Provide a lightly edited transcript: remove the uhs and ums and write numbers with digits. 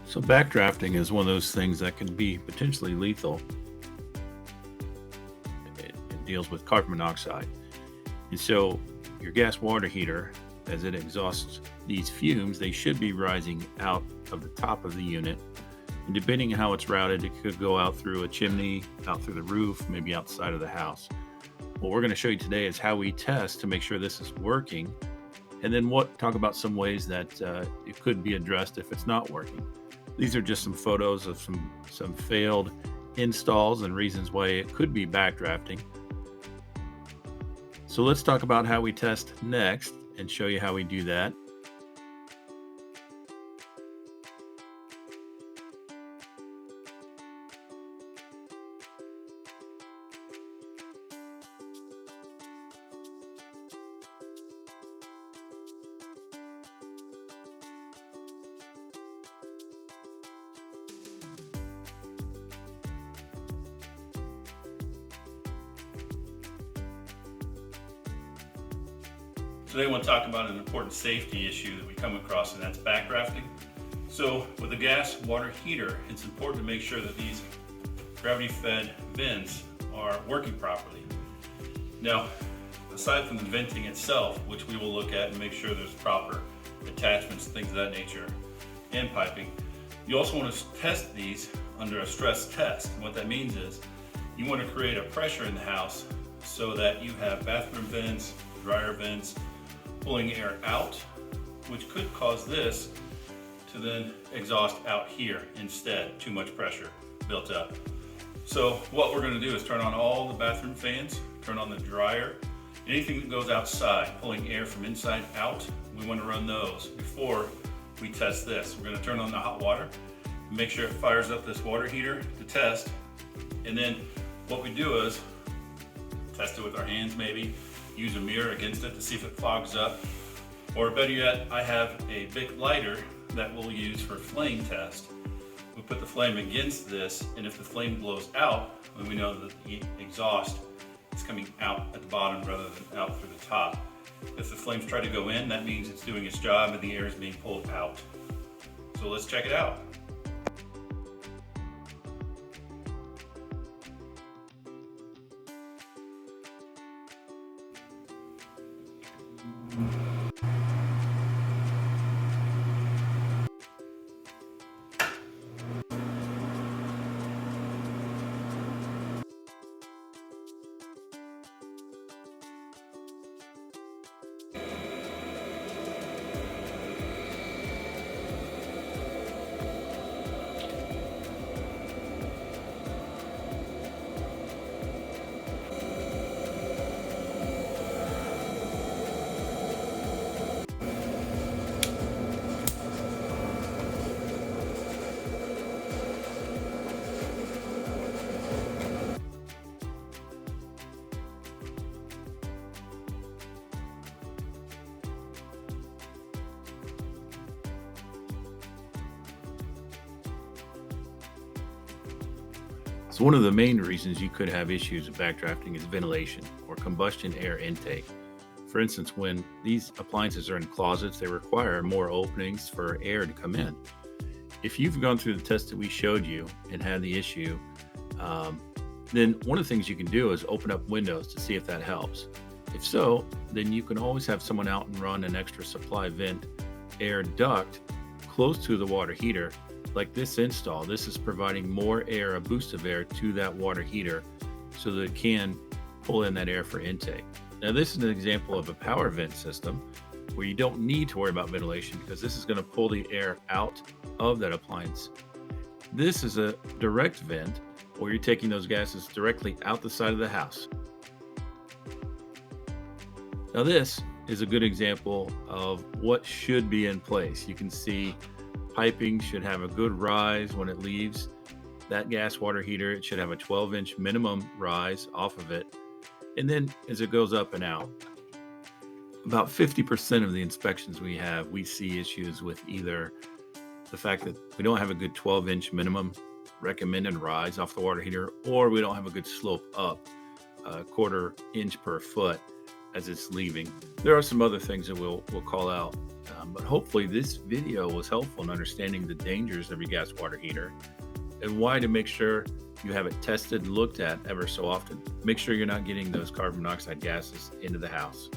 So backdrafting is one of those things that can be potentially lethal. It deals with carbon monoxide. And so your gas water heater, as it exhausts these fumes, they should be rising out of the top of the unit. And depending on how it's routed, it could go out through a chimney, out through the roof, maybe outside of the house. What we're going to show you today is how we test to make sure this is working. And then talk about some ways that it could be addressed if it's not working. These are just some photos of some failed installs and reasons why it could be backdrafting. So let's talk about how we test next and show you how we do that. Today I want to talk about an important safety issue that we come across, and that's backdrafting. So with a gas water heater, it's important to make sure that these gravity-fed vents are working properly. Now, aside from the venting itself, which we will look at and make sure there's proper attachments, things of that nature, and piping, you also want to test these under a stress test. And what that means is you want to create a pressure in the house so that you have bathroom vents, dryer vents, pulling air out, which could cause this to then exhaust out here instead, too much pressure built up. So what we're going to do is turn on all the bathroom fans, turn on the dryer, anything that goes outside, pulling air from inside out, we want to run those before we test this. We're going to turn on the hot water, make sure it fires up this water heater to test, and then what we do is test it with our hands maybe, use a mirror against it to see if it fogs up. Or better yet, I have a big lighter that we'll use for flame test. We put the flame against this, and if the flame blows out, then we know that the exhaust is coming out at the bottom rather than out through the top. If the flames try to go in, that means it's doing its job and the air is being pulled out. So let's check it out. So one of the main reasons you could have issues with backdrafting is ventilation or combustion air intake. For instance, when these appliances are in closets, they require more openings for air to come in. If you've gone through the test that we showed you and had the issue, then one of the things you can do is open up windows to see if that helps. If so, then you can always have someone out and run an extra supply vent air duct close to the water heater. Like this install, this is providing more air, a boost of air to that water heater so that it can pull in that air for intake. Now this is an example of a power vent system where you don't need to worry about ventilation because this is going to pull the air out of that appliance. This is a direct vent where you're taking those gases directly out the side of the house. Now this is a good example of what should be in place. You can see piping should have a good rise when it leaves that gas water heater. It should have a 12-inch minimum rise off of it. And then as it goes up and out, about 50% of the inspections we have, we see issues with either the fact that we don't have a good 12-inch minimum recommended rise off the water heater, or we don't have a good slope up, a 1/4 inch per foot as it's leaving. There are some other things that we'll call out, but hopefully this video was helpful in understanding the dangers of your gas water heater and why to make sure you have it tested and looked at ever so often. Make sure you're not getting those carbon monoxide gases into the house.